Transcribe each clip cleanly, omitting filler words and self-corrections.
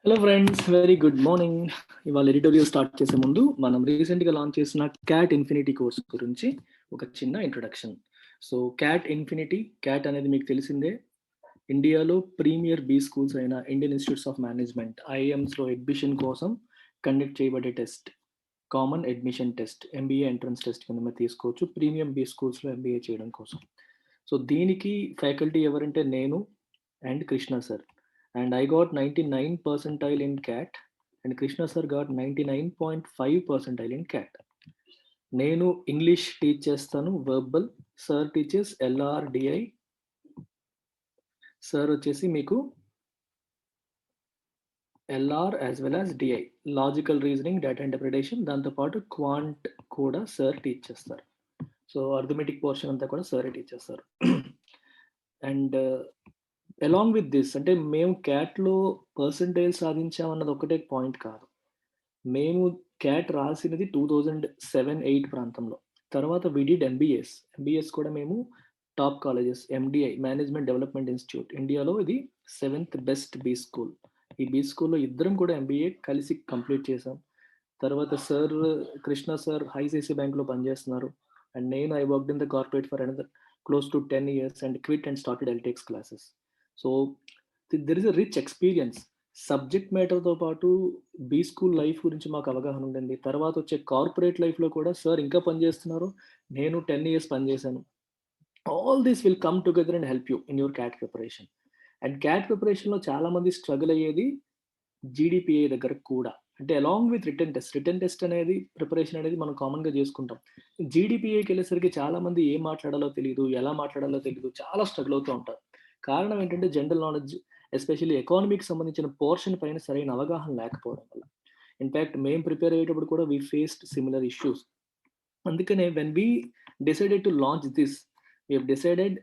Hello friends, very good morning. ఇవాళ editorial start చేసే ముందు మనం రీసెంట్గా లాంచ్ చేసిన క్యాట్ ఇన్ఫినిటీ కోర్స్ గురించి ఒక చిన్న ఇంట్రొడక్షన్. సో క్యాట్ అనేది మీకు తెలిసిందే. ఇండియాలో ప్రీమియర్ బీ స్కూల్స్ అయిన ఇండియన్ ఇన్స్టిట్యూట్స్ ఆఫ్ మేనేజ్మెంట్ ఐఐఎమ్స్లో అడ్మిషన్ కోసం కండక్ట్ చేయబడే test, common admission test, MBA entrance test కింద మీరు తీసుకోవచ్చు ప్రీమియం బీ స్కూల్స్లో ఎంబీఏ చేయడం కోసం. సో దీనికి ఫ్యాకల్టీ ఎవరంటే నేను and Krishna sir. And I got 99 percentile in CAT and Krishna sir got 99.5 percentile in CAT. నేను ఇంగ్లీష్ టీచ్ చేస్తాను వర్బల్, సార్ టీచర్స్ ఎల్ఆర్డిఐ, సార్ వచ్చేసి మీకు LR as well as DI, logical reasoning, data interpretation, దాంతోపాటు quant కూడా sir teach చేస్తారు. So arithmetic portion అంతా కూడా సారే టీచ్ చేస్తారు. అండ్ అలాంగ్ విత్ దిస్, అంటే మేము క్యాట్లో పర్సంటేజ్ సాధించామన్నది ఒకటే పాయింట్ కాదు. మేము క్యాట్ రాసినది 2007-8 ప్రాంతంలో. తర్వాత విడిడ్ ఎంబీఎస్ కూడా మేము top colleges, MDI management development institute, ఇండియాలో ఇది 7th బెస్ట్ బీ స్కూల్. ఈ బీ స్కూల్లో ఇద్దరం కూడా ఎంబీఏ కలిసి కంప్లీట్ చేసాం. తర్వాత సార్ కృష్ణ సార్ ఐసిఐసిఐ బ్యాంక్లో పనిచేస్తున్నారు అండ్ నేను I worked in the corporate for another close to 10 years and quit and started eltex classes. So there is a rich experience. Subject మ్యాటర్తో పాటు బీ స్కూల్ లైఫ్ గురించి మాకు అవగాహన ఉండింది. తర్వాత వచ్చే కార్పొరేట్ లైఫ్లో కూడా సార్ ఇంకా పనిచేస్తున్నారు, నేను 10 years పనిచేశాను. All this will come together and help you in your CAT preparation. And CAT ప్రిపరేషన్లో చాలామంది స్ట్రగుల్ అయ్యేది జీడిపిఐ దగ్గర కూడా. అంటే అలాంగ్ విత్ రిటర్న్ టెస్ట్ అనేది ప్రిపరేషన్ అనేది మనం కామన్గా చేసుకుంటాం. జీడిపిఐకి వెళ్ళేసరికి చాలామంది ఏం మాట్లాడాలో తెలియదు, ఎలా మాట్లాడాలో తెలియదు, చాలా స్ట్రగుల్ అవుతూ ఉంటారు. కారణం ఏంటంటే జనరల్ నాలెడ్జ్, ఎస్పెషల్లీ ఎకానమీకి సంబంధించిన పోర్షన్ పైన సరైన అవగాహన లేకపోవడం వల్ల. ఇన్ఫ్యాక్ట్ మేము ప్రిపేర్ అయ్యేటప్పుడు కూడా వీ ఫేస్డ్ సిమిలర్ ఇష్యూస్. అందుకనే when we decided to launch this, we have decided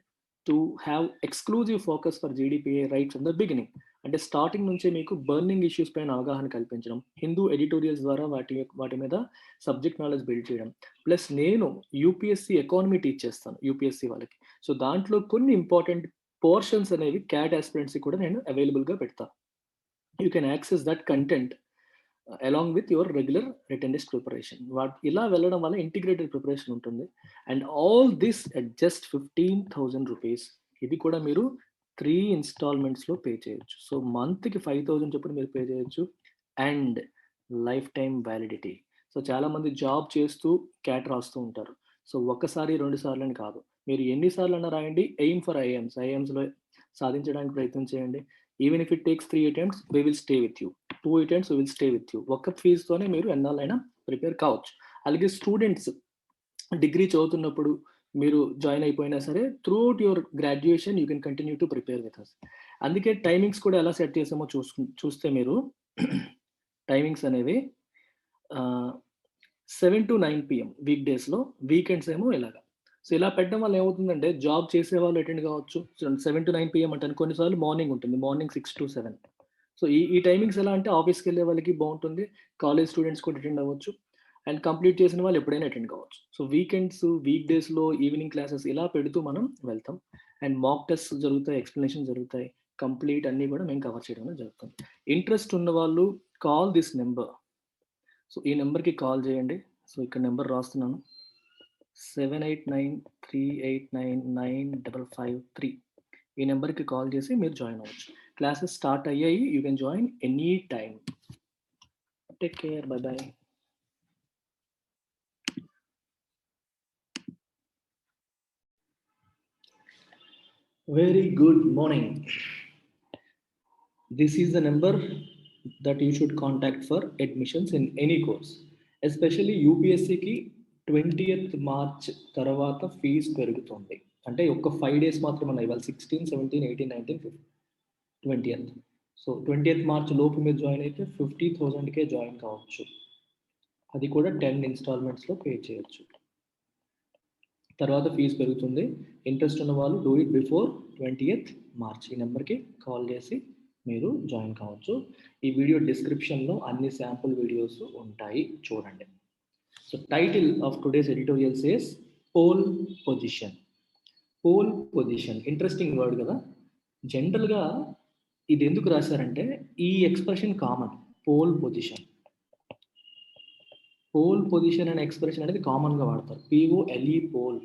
to have exclusive focus for GDPI right from the beginning. అంటే స్టార్టింగ్ నుంచే మీకు బర్నింగ్ ఇష్యూస్ పైన అవగాహన కల్పించడం, హిందూ ఎడిటోరియల్స్ ద్వారా వాటి మీద సబ్జెక్ట్ నాలెడ్జ్ బిల్డ్ చేయడం. ప్లస్ నేను యూపీఎస్సీ ఎకానమీ టీచ్ చేస్తాను యూపీఎస్సీ వాళ్ళకి. సో దాంట్లో కొన్ని ఇంపార్టెంట్ పోర్షన్స్ అనేవి క్యాట్ ఆస్పిరెంట్స్కి కూడా నేను అవైలబుల్గా పెడతాను. You can access that content along with your regular written test preparation. ఇలా వెళ్ళడం వల్ల ఇంటిగ్రేటెడ్ ప్రిపరేషన్ ఉంటుంది. And all this at just 15,000 rupees. ఇది కూడా మీరు 3 ఇన్స్టాల్మెంట్స్లో పే చేయొచ్చు. సో మంత్కి 5,000 చొప్పున మీరు పే చేయొచ్చు. And life time validity. So చాలామంది జాబ్ చేస్తూ క్యాట్ రాస్తూ ఉంటారు. సో ఒకసారి 2 సార్లు అని కాదు, మీరు ఎన్నిసార్లు అన్నా రాయండి. ఎయిమ్ ఫర్ ఐఎమ్స్లో సాధించడానికి ప్రయత్నం చేయండి. Even if it takes 3 attempts, we will stay with you. 2 attempts, we will stay with you. ఒక్క ఫీజుతోనే మీరు ఎన్నాళ్ళైనా ప్రిపేర్ కావచ్చు. అలాగే స్టూడెంట్స్ డిగ్రీ చదువుతున్నప్పుడు మీరు జాయిన్ అయిపోయినా సరే, throughout your graduation you can continue to prepare with us. అందుకే టైమింగ్స్ కూడా ఎలా సెట్ చేసామో చూస్తే మీరు టైమింగ్స్ అనేవి 7 to 9 PM వీక్ డేస్లో, వీకెండ్స్ ఏమో ఇలాగా. సో ఇలా పెట్టడం వల్ల ఏమవుతుందంటే జాబ్ చేసే వాళ్ళు అటెండ్ కావచ్చు. 7 to 9 PM అంటే కొన్నిసార్లు మార్నింగ్ ఉంటుంది, మార్నింగ్ 6 to 7. సో ఈ టైమింగ్స్ ఎలా అంటే ఆఫీస్కి వెళ్ళే వాళ్ళకి బాగుంటుంది, కాలేజ్ స్టూడెంట్స్ కూడా అటెండ్ అవ్వచ్చు అండ్ కంప్లీట్ చేసిన వాళ్ళు ఎప్పుడైనా అటెండ్ కావచ్చు. సో వీకెండ్స్, వీక్ డేస్లో ఈవినింగ్ క్లాసెస్ ఇలా పెడుతూ మనం వెళ్తాం. అండ్ మాక్ టెస్ట్ జరుగుతాయి, ఎక్స్ప్లెనేషన్ జరుగుతాయి, కంప్లీట్ అన్నీ కూడా మేము కవర్ చేయడం జరుగుతుంది. ఇంట్రెస్ట్ ఉన్న వాళ్ళు కాల్ దిస్ నెంబర్. సో ఈ నెంబర్కి కాల్ చేయండి. సో ఇక్కడ నెంబర్ రాస్తున్నాను, 7893899553. ఈ నెంబర్కి కాల్ చేసి మీరు జాయిన్ అవ్వచ్చు. క్లాసెస్ స్టార్ట్ అయ్యాయి, you can join any time. Take care, by by. Very good morning. This is the number that you should contact for admissions in any course. Especially UPSCకి 20th March తర్వాత fee పెరుగుతుంది. అంటే ఒక 5 days మాత్రమే ఇవ్వాలి, 16, 17, 18, 19, 20th. So 20th March లోపు మీరు join అయితే 50,000కే join కావచ్చు. అది కూడా 10 ఇన్స్టాల్మెంట్స్లో పే చేయొచ్చు. తర్వాత ఫీజు పెరుగుతుంది. ఇంట్రెస్ట్ ఉన్న వాళ్ళు do it before 20th March. ఈ నెంబర్కి కాల్ చేసి మీరు జాయిన్ కావచ్చు. ఈ వీడియో డిస్క్రిప్షన్లో అన్ని శాంపుల్ వీడియోస్ ఉంటాయి, చూడండి. So title of today's editorial says pole position. Pole position interesting word కదా. జనరల్గా ఇది ఎందుకు రాశారంటే ఈ expression common, pole position. Pole position అనే ఎక్స్ప్రెషన్ అనేది కామన్గా వాడతారు, POLE పోల్.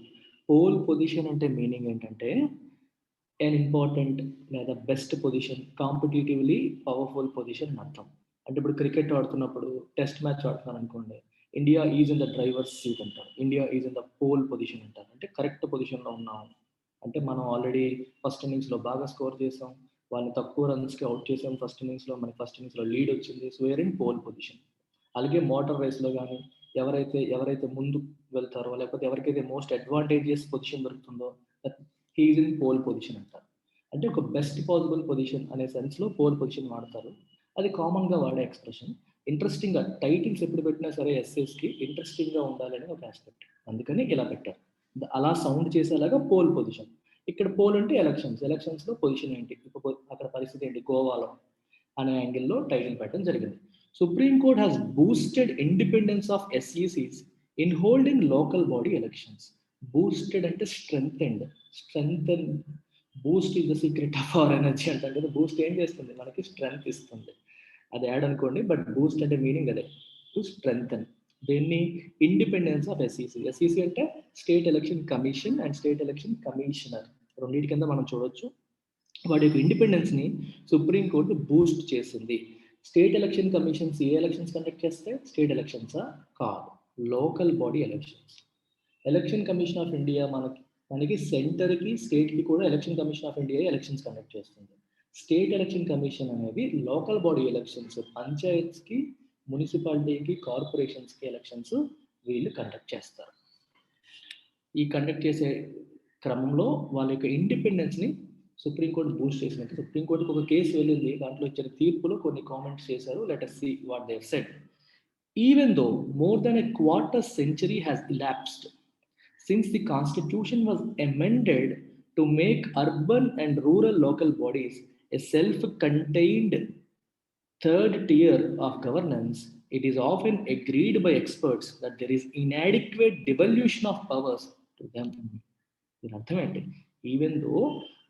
పోల్ పొజిషన్ అంటే మీనింగ్ ఏంటంటే an ఇంపార్టెంట్ లేదా best position, competitively powerful position అని అర్థం. అంటే ఇప్పుడు క్రికెట్ ఆడుతున్నప్పుడు టెస్ట్ మ్యాచ్ ఆడుతున్నారు అనుకోండి, India is in the driver's seat అంటారు, India is in the pole position అంటారు. అంటే కరెక్ట్ పొజిషన్లో ఉన్నాం, అంటే మనం ఆల్రెడీ ఫస్ట్ ఇన్నింగ్స్లో బాగా స్కోర్ చేసాం, వాళ్ళని తక్కువ రన్స్కి అవుట్ చేసాం ఫస్ట్ ఇన్నింగ్స్లో, మనకి ఫస్ట్ ఇన్నింగ్స్లో లీడ్ వచ్చింది, so we're in pole position. అలాగే మోటార్ రేస్లో కానీ ఎవరైతే ముందు వెళ్తారో, లేకపోతే ఎవరికైతే మోస్ట్ అడ్వాంటేజియస్ పొజిషన్ దొరుకుతుందో హీఈస్ ఇన్ పోల్ పొజిషన్ అంటారు. అంటే ఒక బెస్ట్ పాసిబుల్ పొజిషన్ అనే సెన్స్లో పోల్ పొజిషన్ వాడతారు. అది కామన్గా వాడే ఎక్స్ప్రెషన్. ఇంట్రెస్టింగ్గా టైటిల్స్ ఎప్పుడు పెట్టినా సరే ఎస్సేస్కి ఇంట్రెస్టింగ్గా ఉండాలని ఒక ఆస్పెక్ట్, అందుకని ఇలా పెట్టారు. అలా సౌండ్ చేసేలాగా పోల్ పొజిషన్. ఇక్కడ పోల్ అంటే ఎలక్షన్స్లో పొజిషన్ ఏంటి, అక్కడ పరిస్థితి ఏంటి గోవాలో అనే యాంగిల్లో టైటిల్ పెట్టడం జరిగింది. Supreme court has boosted independence of SECs in holding local body elections. Boosted అంటే strength boost is the secret of our energy అంటారు కదా. బూస్ట్ ఏం చేస్తుంది, మనకి స్ట్రెంగ్త్ ఇస్తుంది, అది యాడ్ అనుకోండి. బట్ బూస్ట్ అంటే మీనింగ్ అదే, టు స్ట్రెంగ్తన్. దీన్ని ఇండిపెండెన్స్ ఆఫ్ SEC అంటే state election commission and state election commissioner, రెండింటి కింద మనం చూడొచ్చు. వాటి యొక్క ఇండిపెండెన్స్ని సుప్రీంకోర్టు బూస్ట్ చేసింది. స్టేట్ ఎలక్షన్ కమిషన్స్ ఏ ఎలక్షన్స్ కండక్ట్ చేస్తే, స్టేట్ ఎలక్షన్సా కాదు, local body elections. Election commission of India మనకి సెంటర్కి స్టేట్కి కూడా election commission of India elections conduct చేస్తుంది. స్టేట్ ఎలక్షన్ కమిషన్ అనేది లోకల్ బాడీ ఎలక్షన్స్, పంచాయత్స్కి, మున్సిపాలిటీకి, కార్పొరేషన్స్కి ఎలక్షన్స్ వీళ్ళు కండక్ట్ చేస్తారు. ఈ కండక్ట్ చేసే క్రమంలో వాళ్ళ యొక్క ఇండిపెండెన్స్ని సుప్రీంకోర్టు బూస్ట్ చేసినట్టు. సుప్రీంకోర్టుకి ఒక కేసు వెళ్ళింది, దాంట్లో ఇచ్చిన తీర్పులో కొన్ని కామెంట్స్ చేశారు. Let us see what they have said. Even though more than a quarter century has elapsed since the constitution was amended to make urban and rural local bodies a self-contained third tier of governance, it is often agreed by experts that there is inadequate devolution of powers to them. దీని అర్థం ఏంటి, even though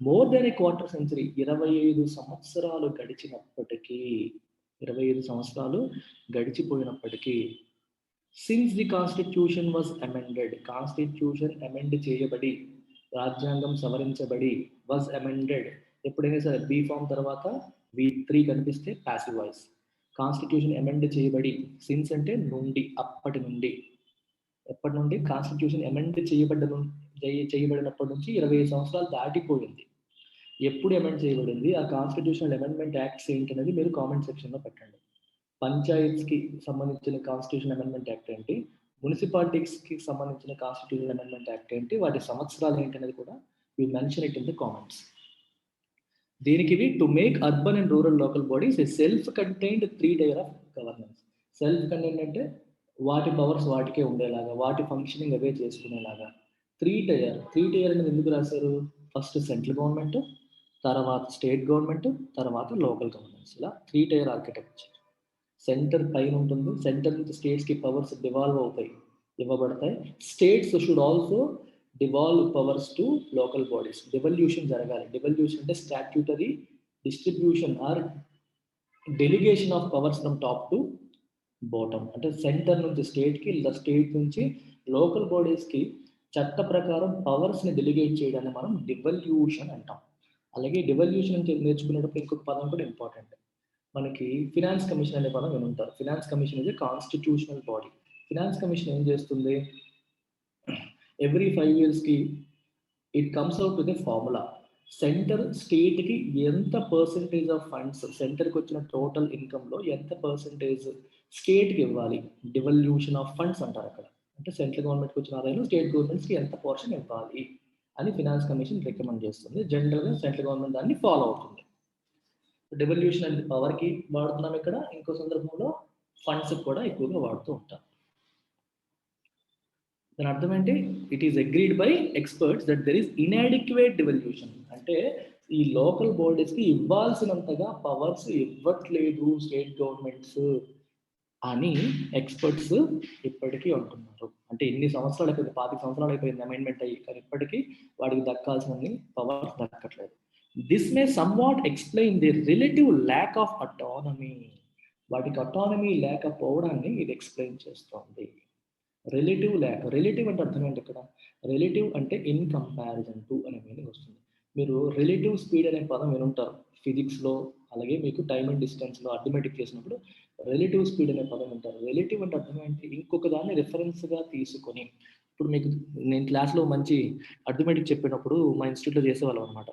more than a quarter century, 25 సంవత్సరాలు గడిచినప్పటికీ, 25 సంవత్సరాలు గడిచిపోయినప్పటికీ, since the constitution was amended, constitution amend చేయబడి, రాజ్యాంగం సవరించబడి, was amended, ఎప్పుడైనా సరే బీ ఫామ్ తర్వాత V3 కనిపిస్తే ప్యాసివ్ వాయిస్. కాన్స్టిట్యూషన్ అమెండ్ చేయబడి, సిన్స్ అంటే నుండి, అప్పటి నుండి, ఎప్పటి నుండి కాన్స్టిట్యూషన్ అమెండ్ చేయబడినప్పటి నుంచి 25 సంవత్సరాలు దాటిపోయింది. ఎప్పుడు అమెండ్ చేయబడింది, ఆ కాన్స్టిట్యూషనల్ అమెండ్మెంట్ యాక్ట్స్ ఏంటనేది మీరు కామెంట్ సెక్షన్లో పెట్టండి. పంచాయత్స్కి సంబంధించిన కాన్స్టిట్యూషన్ అమెండ్మెంట్ యాక్ట్ ఏంటి, మున్సిపాలిటీస్కి సంబంధించిన కాన్స్టిట్యూషన్ అమెండ్మెంట్ యాక్ట్ ఏంటి, వాటి సంవత్సరాలు ఏంటి అనేది కూడా you mention it in the comments. దీనికి ఇవి to make urban and rural local bodies a self contained 3 tier of governance. Self contained అంటే వాటి పవర్స్ వాటికే ఉండేలాగా, వాటి ఫంక్షనింగ్ అవే చేసుకునేలాగా. 3 tier అనేది ఎందుకు రాశారు, ఫస్ట్ సెంట్రల్ గవర్నమెంట్, తర్వాత స్టేట్ గవర్నమెంట్, తర్వాత లోకల్ గవర్నమెంట్స్, ఇలా 3 tier ఆర్కిటెక్చర్. సెంటర్ పైన ఉంటుంది, సెంటర్ నుంచి స్టేట్స్కి పవర్స్ డివాల్వ్ అవుతాయి, ఇవ్వబడతాయి. States should also devolve powers to local bodies. Devolution జరగాలి. డివల్యూషన్ అంటే statutory distribution or delegation of powers from top to bottom. అంటే సెంటర్ నుంచి స్టేట్కి, స్టేట్ నుంచి లోకల్ బాడీస్కి చట్ట ప్రకారం పవర్స్ని డెలిగేట్ చేయడాన్ని మనం డివల్యూషన్ అంటాం. అలాగే డివల్యూషన్ నేర్చుకునేటప్పుడు ఇంకొక పదం కూడా ఇంపార్టెంట్, మనకి ఫినాన్స్ కమిషన్ అనే పదం వినుంటారు. ఫినాన్స్ కమిషన్ ఇది కాన్స్టిట్యూషనల్ బాడీ. ఫినాన్స్ కమిషన్ ఏం చేస్తుంది, ఎవ్రీ 5 yearsకి it comes out with a formula. Center స్టేట్కి ఎంత పర్సెంటేజ్ ఆఫ్ ఫండ్స్, సెంటర్కి వచ్చిన టోటల్ ఇన్కమ్లో ఎంత పర్సెంటేజ్ స్టేట్కి ఇవ్వాలి, డివల్యూషన్ ఆఫ్ ఫండ్స్ అంటారు అక్కడ. అంటే సెంట్రల్ గవర్నమెంట్కి వచ్చిన ఆదాయంలో స్టేట్ గవర్నమెంట్స్కి ఎంత పోర్షన్ ఇవ్వాలి అని ఫినాన్స్ కమిషన్ రికమెండ్ చేస్తుంది. జనరల్గా సెంట్రల్ గవర్నమెంట్ దాన్ని ఫాలో అవుతుంది. డివల్యూషన్ అనేది పవర్కి వాడుతున్నాం ఇక్కడ, ఇంకో సందర్భంలో ఫండ్స్ కూడా ఎక్కువగా వాడుతూ ఉంటాం. దాని అర్థం ఏంటి, it is agreed by experts that there is inadequate devolution. అంటే ఈ లోకల్ బాడీస్కి ఇవ్వాల్సినంతగా పవర్స్ ఇవ్వట్లేదు స్టేట్ గవర్నమెంట్స్ అని ఎక్స్పర్ట్స్ ఇప్పటికీ అంటున్నారు. అంటే ఇన్ని సంవత్సరాలు అయిపోయింది, 25 సంవత్సరాలు అయిపోయింది అమెండ్మెంట్ అయ్యి, కానీ ఇప్పటికీ వాడికి దక్కాల్సిన పవర్స్ దక్కట్లేదు. This may somewhat explain the relative lack of autonomy. వాటికి అటానమీ లేకపోవడాన్ని ఇది ఎక్స్ప్లెయిన్ చేస్తోంది. రిలేటివ్ ల్యాక్. రిలేటివ్ అంటే అర్థం ఏంటి ఇక్కడ? రిలేటివ్ అంటే ఇన్ కంపారిజన్ టు అనే మీనింగ్ వస్తుంది. మీరు రిలేటివ్ స్పీడ్ అనే పదం వినుంటారు ఫిజిక్స్లో, అలాగే మీకు టైమ్ అండ్ డిస్టెన్స్లో అర్థమెటిక్ చేసినప్పుడు రిలేటివ్ స్పీడ్ అనే పదం ఉంటారు. రిలేటివ్ అంటే అర్థం ఏంటి? ఇంకొక దాన్ని రిఫరెన్స్గా తీసుకొని. ఇప్పుడు మీకు నేను క్లాస్లో మంచి అర్థమెటిక్ చెప్పేటప్పుడు మా ఇన్స్టిట్యూట్లో చేసేవాళ్ళం అనమాట.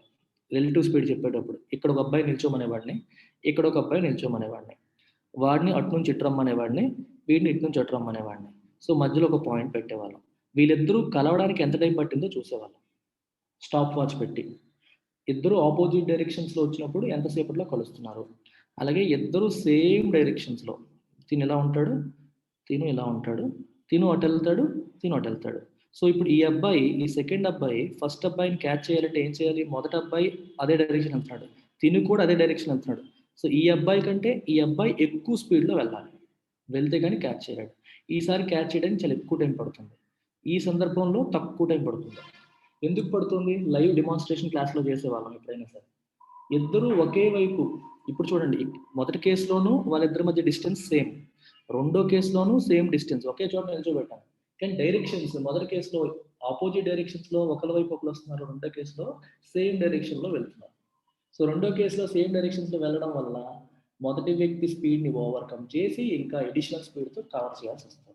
రిలేటివ్ స్పీడ్ చెప్పేటప్పుడు ఇక్కడ ఒక అబ్బాయి నిల్చోమనేవాడిని, ఇక్కడ ఒక అబ్బాయి నిల్చోమనేవాడిని, వాడిని అటు నుంచి ఇటు రమ్మనేవాడిని, వీడిని ఇటు నుంచి అటు రమ్మనేవాడిని. సో మధ్యలో ఒక పాయింట్ పెట్టేవాళ్ళం. వీళ్ళిద్దరూ కలవడానికి ఎంత టైం పట్టిందో చూసేవాళ్ళం స్టాప్ వాచ్ పెట్టి. ఇద్దరు ఆపోజిట్ డైరెక్షన్స్లో వచ్చినప్పుడు ఎంతసేపట్లో కలుస్తున్నారు. అలాగే ఇద్దరు సేమ్ డైరెక్షన్స్లో, తిను ఇలా ఉంటాడు, తిను ఇలా ఉంటాడు, తిను అటు వెళ్తాడు, తిను అటు వెళ్తాడు. సో ఇప్పుడు ఈ అబ్బాయి, ఈ సెకండ్ అబ్బాయి ఫస్ట్ అబ్బాయిని క్యాచ్ చేయాలంటే ఏం చేయాలి? మొదటి అబ్బాయి అదే డైరెక్షన్ వెళ్తున్నాడు, తిను కూడా అదే డైరెక్షన్ వెళ్తున్నాడు. సో ఈ అబ్బాయి కంటే ఈ అబ్బాయి ఎక్కువ స్పీడ్లో వెళ్ళాలి, వెళ్తే కానీ క్యాచ్ చేయలేడు. ఈసారి క్యాచ్ చేయడానికి చాలా ఎక్కువ టైం పడుతుంది, ఈ సందర్భంలో తక్కువ టైం పడుతుంది. ఎందుకు పడుతుంది? లైవ్ డెమాన్స్ట్రేషన్ క్లాస్లో చేసేవాళ్ళం ఎప్పుడైనా సరే. ఇద్దరు ఒకే వైపు, ఇప్పుడు చూడండి మొదటి కేసులోనూ వాళ్ళిద్దరి మధ్య డిస్టెన్స్ సేమ్, రెండో కేసులోనూ సేమ్ డిస్టెన్స్, ఒకే చోట నిల్చోబెట్టాం. కానీ డైరెక్షన్స్ మొదటి కేసులో ఆపోజిట్ డైరెక్షన్స్లో ఒకరి వైపు ఒకరు వస్తున్నారు, రెండో కేసులో సేమ్ డైరెక్షన్లో వెళ్తున్నారు. సో రెండో కేసులో సేమ్ డైరెక్షన్స్లో వెళ్ళడం వల్ల మొదటి వ్యక్తి స్పీడ్ని ఓవర్కమ్ చేసి ఇంకా ఎడిషనల్ స్పీడ్తో కవర్ చేయాల్సి వస్తుంది.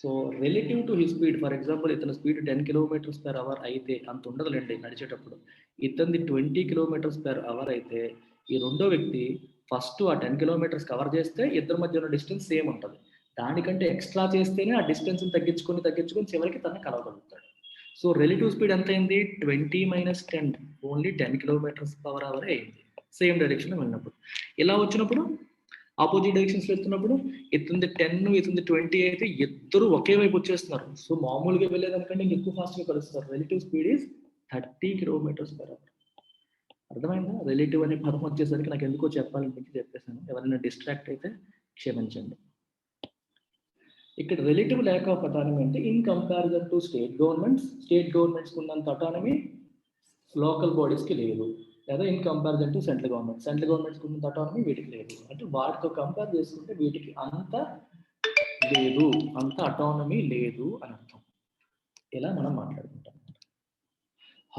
So relative to he speed, for example ఇతని స్పీడ్ 10 km/h అయితే అంత ఉండదులేండి నడిచేటప్పుడు. ఇతనిది 20 km/h అయితే ఈ రెండో వ్యక్తి ఫస్ట్ ఆ 10 km కవర్ చేస్తే ఇద్దరి మధ్య ఉన్న డిస్టెన్స్ సేమ్ ఉంటుంది. దానికంటే ఎక్స్ట్రా చేస్తేనే ఆ డిస్టెన్స్ తగ్గించుకొని చివరికి తనని కలవగలుగుతాడు. సో రిలేటివ్ స్పీడ్ ఎంత అయింది? 20 - 10, ఓన్లీ 10 km/h అయింది సేమ్ డైరెక్షన్ వెళ్ళినప్పుడు. ఇలా వచ్చినప్పుడు ఆపోజిట్ డైరెక్షన్స్ వెళ్తున్నప్పుడు ఇతనిది 10, ఇతనిది 20 అయితే ఇద్దరు ఒకే వైపు వచ్చేస్తున్నారు. సో మామూలుగా వెళ్ళేదానికంటే ఇంకెక్కువ ఫాస్ట్గా కలుస్తారు. Relative speed is 30 km/h. అర్థమైందా? రిలేటివ్ అనే పదం వచ్చేసరికి నాకు ఎందుకో చెప్పాలనిపించి చెప్పేశాను. ఎవరైనా డిస్ట్రాక్ట్ అయితే క్షమించండి. ఇక్కడ రిలేటివ్ ల్యాక్ ఆఫ్ అటానమీ అంటే ఇన్ కంపారిజన్ టు స్టేట్ గవర్నమెంట్స్కి ఉన్నంత అటానమీ లోకల్ బాడీస్కి లేదు. లేదా ఇన్ కంపారిజన్ టు సెంట్రల్ గవర్నమెంట్స్కి ఉన్నంత అటానమీ వీటికి లేదు. అంటే వాటితో కంపేర్ చేసుకుంటే వీటికి అంత లేదు, అంత అటానమీ లేదు అని అర్థం. ఇలా మనం మాట్లాడుకుంటాం.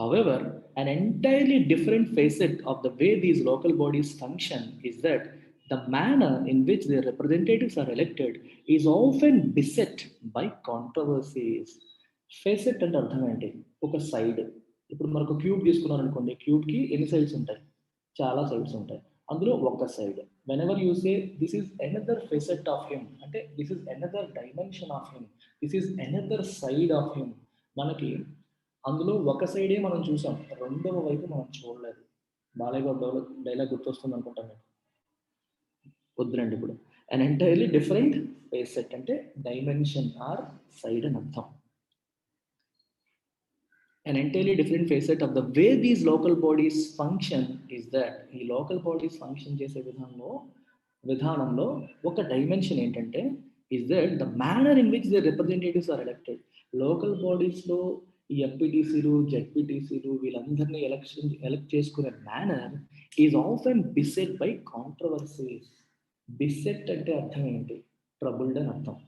However, an entirely different facet of the way these local bodies function is that the manner in which their representatives are elected is often beset by controversies. Facet అంటే అర్థం ఏంటి? ఒక సైడ్. ఇప్పుడు మనకు క్యూబ్ తీసుకున్నారనుకోండి, క్యూబ్కి ఎన్ని సైడ్స్ ఉంటాయి? చాలా sides ఉంటాయి. అందులో ఒక side. whenever you say this is another facet of him, అంటే this is another dimension of him, this is another side of him, మనకి అందులో ఒక సైడే మనం చూసాం, రెండవ వైపు మనం చూడలేదు. బాలయ్య బాబు డైలాగ్ గుర్తొస్తుంది అనుకుంటాను మీకు. వద్దురండి ఇప్పుడు. అండ్ ఎంటైర్లీ డిఫరెంట్ ఫేసెట్ అంటే డైమెన్షన్ ఆర్ సైడ్ అని అర్థం. An entirely different facet of the way these local bodies function is that ఈ లోకల్ బాడీస్ ఫంక్షన్ చేసే విధానంలో ఒక డైమెన్షన్ ఏంటంటే is that the manner in which their representatives are elected. Local బాడీస్లో ఈ ఎంపీటీసీలు, జెడ్పీటీసీలు వీళ్ళందరినీ ఎలక్ట్ చేసుకునే manner is often beset by controversies. Beset అంటే అర్థం ఏంటి? ట్రబుల్డ్ అని అర్థం.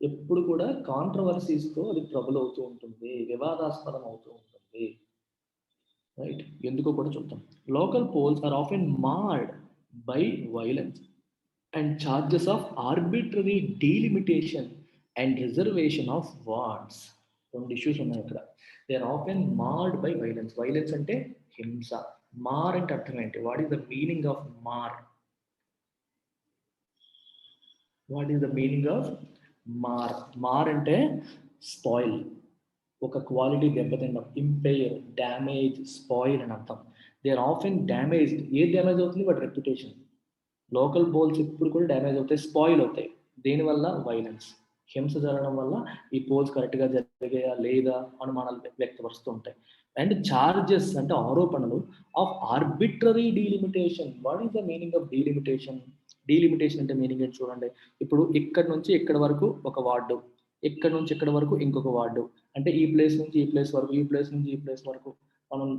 ఎప్పుడు కూడా కాంట్రవర్సీస్తో అది ట్రబుల్ అవుతూ ఉంటుంది, వివాదాస్పదం అవుతూ ఉంటుంది. రైట్? ఎందుకో కూడా చూద్దాం. Local polls are often marred by violence and charges of arbitrary delimitation and reservation of wards. రెండు ఇష్యూస్ ఉన్నాయి ఇక్కడ. They are often marred by violence. Violence అంటే హింస. మార్ అంటే అర్థం ఏంటి? What is the meaning of mar? What is the meaning of mar? Mar అంటే spoil, ఒక క్వాలిటీ దెబ్బతిండం, ఇంపైర్, డ్యామేజ్, స్పాయిల్ అని అర్థం. They are often damaged. ఏ డ్యామేజ్ అవుతుంది? వాటి రెప్యుటేషన్. లోకల్ పోల్స్ ఎప్పుడు కూడా డ్యామేజ్ అవుతాయి, స్పాయిల్ అవుతాయి. దేనివల్ల? వైలెన్స్, హింస జరగడం వల్ల ఈ పోల్స్ కరెక్ట్గా జరిగాయా లేదా అనుమానాలు వ్యక్తపరుస్తూ ఉంటాయి. అండ్ చార్జెస్ అంటే ఆరోపణలు of arbitrary delimitation. What is the meaning of delimitation? Delimitation అంటే మీనింగ్ ఏంటి చూడండి. ఇప్పుడు ఇక్కడ నుంచి ఇక్కడ వరకు ఒక వార్డు, ఇక్కడ నుంచి ఇక్కడ వరకు ఇంకొక వార్డు, అంటే ఈ ప్లేస్ నుంచి ఈ ప్లేస్ వరకు, ఈ ప్లేస్ నుంచి ఈ ప్లేస్ వరకు మనం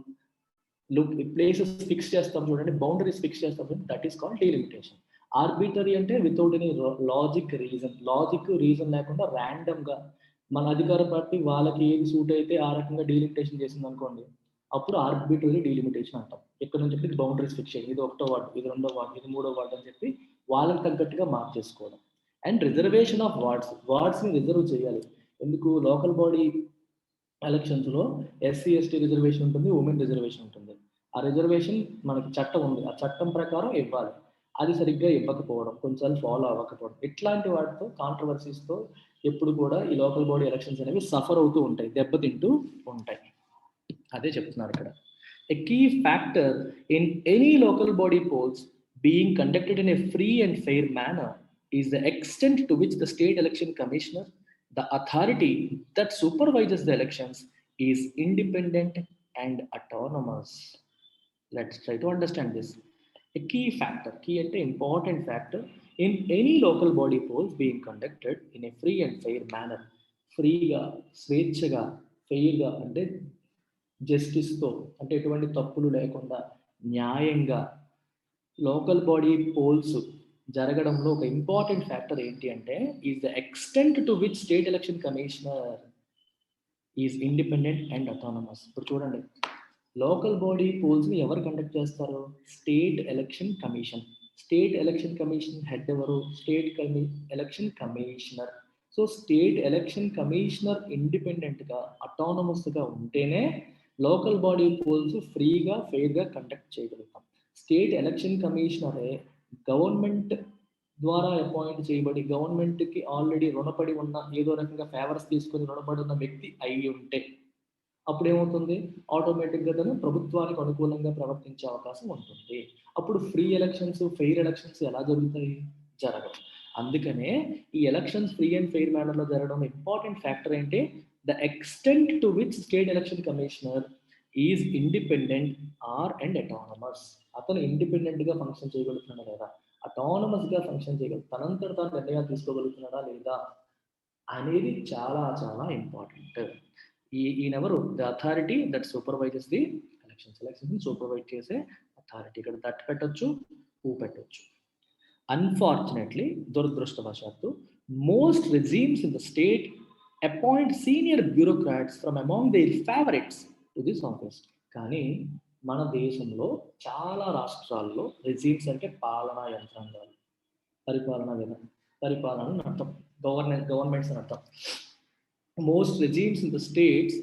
ప్లేసెస్ ఫిక్స్ చేస్తాం చూడండి, బౌండరీస్ ఫిక్స్ చేస్తాం చూడండి, that is called delimitation. Arbitrary అంటే వితౌట్ ఎనీ లాజిక్ రీజన్ లేకుండా ర్యాండమ్ గా మన అధికార పార్టీ వాళ్ళకి ఏది సూట్ అయితే ఆ రకంగా డీలిమిటేషన్ చేసింది అనుకోండి, అప్పుడు ఆర్బిటరీ డీలిమిటేషన్ అంటాం. ఇక్కడ నుంచి చెప్పి బౌండరీస్ ఫిక్స్ చేయండి, ఇది 1వ వార్డు, ఇది 2వ వార్డు, ఇది 3వ వార్డు అని చెప్పి వాళ్ళకి తగ్గట్టుగా మార్చేసుకోవడం. అండ్ రిజర్వేషన్ ఆఫ్ వార్డ్స్ని రిజర్వ్ చేయాలి. ఎందుకు? లోకల్ బాడీ ఎలక్షన్స్లో ఎస్సీ ఎస్టీ రిజర్వేషన్ ఉంటుంది, ఉమెన్ రిజర్వేషన్ ఉంటుంది. ఆ రిజర్వేషన్ మనకి చట్టం ఉంది, ఆ చట్టం ప్రకారం ఇవ్వాలి. అది సరిగ్గా ఇవ్వకపోవడం, కొంచెం ఫాలో అవ్వకపోవడం, ఇట్లాంటి వాటితో కాంట్రవర్సీస్తో ఎప్పుడు కూడా ఈ లోకల్ బాడీ ఎలక్షన్స్ అనేవి సఫర్ అవుతూ ఉంటాయి, దెబ్బతింటూ ఉంటాయి. అదే చెప్తున్నారు ఇక్కడ. A key factor in any local body polls being conducted in a free and fair manner is the extent to which the state election commissioner, the authority that supervises the elections, is independent and autonomous. Let's try to understand this. A key factor, key ante important factor in any local body polls being conducted in a free and fair manner. ఫ్రీగా, స్వేచ్ఛగా, ఫెయిర్గా అంటే జస్టిస్తో, అంటే ఎటువంటి తప్పులు లేకుండా న్యాయంగా local body poles జరగడంలో ఒక important factor ఏంటి అంటే is the extent to which state election commissioner is independent and autonomous. ఇప్పుడు చూడండి, లోకల్ బాడీ పోల్స్ని ఎవరు కండక్ట్ చేస్తారు? State election commission. State election commission head ఎవరు? Election commissioner. So state election commissioner ఇండిపెండెంట్గా, అటానమస్గా ఉంటేనే లోకల్ బాడీ పోల్స్ ఫ్రీగా, ఫెయిర్గా కండక్ట్ చేయగలుగుతాం. స్టేట్ ఎలక్షన్ కమిషనరే గవర్నమెంట్ ద్వారా అపాయింట్ చేయబడి, గవర్నమెంట్కి ఆల్రెడీ రుణపడి ఉన్న, ఏదో రకంగా ఫేవర్స్ తీసుకొని రుణపడి ఉన్న వ్యక్తి అయి ఉంటే అప్పుడు ఏమవుతుంది? ఆటోమేటిక్గా తను ప్రభుత్వానికి అనుకూలంగా ప్రవర్తించే అవకాశం ఉంటుంది. అప్పుడు ఫ్రీ ఎలక్షన్స్, ఫెయిర్ ఎలక్షన్స్ ఎలా జరుగుతాయి? జరగవు. అందుకనే ఈ ఎలక్షన్స్ ఫ్రీ అండ్ ఫెయిర్ మేనర్లో జరగడం ఇంపార్టెంట్ ఫ్యాక్టర్ ఏంటి? The extent to which state election commissioner is independent and autonomous. అతను ఇండిపెండెంట్గా ఫంక్షన్ చేయగలుగుతున్నాడా లేదా, అటానమస్గా ఫంక్షన్ చేయగలుగుతాడు, తనంతట తాను నిర్ణయాలు తీసుకోగలుగుతున్నాడా లేదా అనేది చాలా చాలా ఇంపార్టెంట్. ఈయనెవరు? The authority that supervises the elections supervise చేసే అథారిటీ. ఇక్కడ దట్ పెట్టొచ్చు, హూ పెట్టొచ్చు. అన్ఫార్చునేట్లీ, దురదృష్టవశాత్తు, most regimes in the state appoint senior bureaucrats from among their favourites to this office. కానీ మన దేశంలో చాలా రాష్ట్రాల్లో రెజీమ్స్ అంటే పాలనా యంత్రాంగాలు, పరిపాలన అర్థం, గవర్నమెంట్స్ అని అర్థం. Most regimes in the states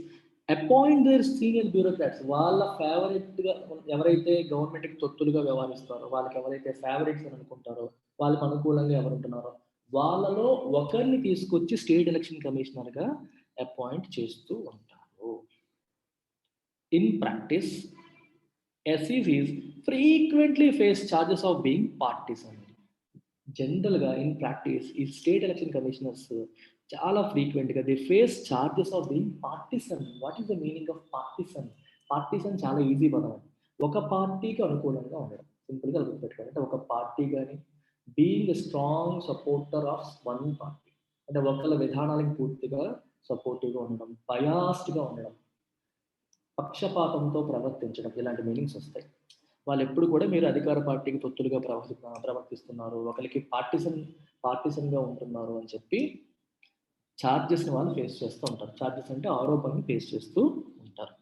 appoint their senior bureaucrats. వాళ్ళ ఫేవరెట్గా ఎవరైతే గవర్నమెంట్కి తొత్తులుగా వ్యవహరిస్తారో, వాళ్ళకి ఎవరైతే ఫేవరెట్స్ అని అనుకుంటారో, వాళ్ళకి అనుకూలంగా ఎవరు ఉంటున్నారో వాళ్ళలో ఒకరిని తీసుకొచ్చి స్టేట్ ఎలక్షన్ కమిషనర్గా అపాయింట్ చేస్తూ ఉంటారు. In practice, SECs frequently face charges of being partisan. జనరల్గా ఇన్ ప్రాక్టీస్ ఈ స్టేట్ ఎలక్షన్ కమిషనర్స్ చాలా ఫ్రీక్వెంట్గా they face charges of being partisan. What is the meaning of partisan? Partisan చాలా ఈజీ పదం. ఒక పార్టీకి అనుకూలంగా ఉండడం, సింపుల్గా గుర్తుపెట్టుకోవాలి. అంటే ఒక పార్టీ కానీ being a strong supporter of one party, అంటే ఒకళ్ళ విధానాలకు పూర్తిగా సపోర్టివ్గా ఉండడం, బయాస్డ్గా ఉండడం, పక్షపాతంతో ప్రవర్తించడం, ఇలాంటి మీనింగ్స్ వస్తాయి. వాళ్ళు ఎప్పుడు కూడా మీరు అధికార పార్టీకి తొత్తులుగా ప్రవర్తిస్తున్నారు, ఒకరికి పార్టిసన్గా ఉంటున్నారు అని చెప్పి ఛార్జెస్ని వాళ్ళు ఫేస్ చేస్తూ ఉంటారు. ఛార్జెస్ అంటే ఆరోపణని ఫేస్ చేస్తూ ఉంటారు.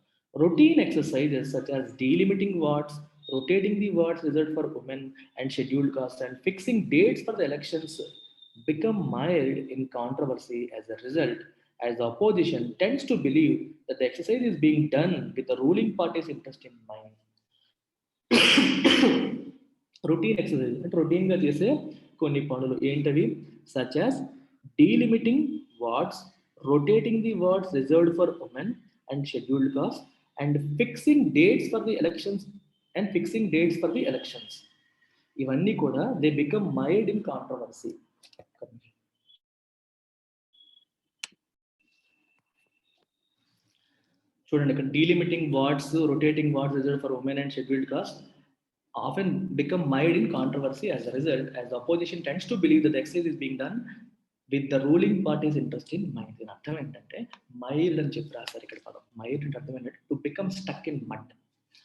Routine exercises such as delimiting wards, rotating the wards reserved for women and scheduled caste, and fixing dates for the elections become mired in controversy as a result, as the opposition tends to believe that the exercise is being done with the ruling party's interest in mind. Routine exercise అంటే రొటీన్గా చేసే కొన్ని పనులు ఏంటవి? Such as delimiting wards, rotating the wards reserved for women and scheduled caste, and fixing dates for the elections ఇవన్నీ కూడా they become mired in controversy. చూడండి ఇక్కడ, delimiting wards, rotating wards reserved for women and scheduled caste often become mired in controversy as a result, as the opposition tends to believe that the exercise is being done with the ruling party's interest in mind. దీని అర్థం ఏంటంటే mild అని చెప్పి రాశారు ఇక్కడ పదం. Mild అంటే అర్థం ఏంటంటే to become stuck in mud,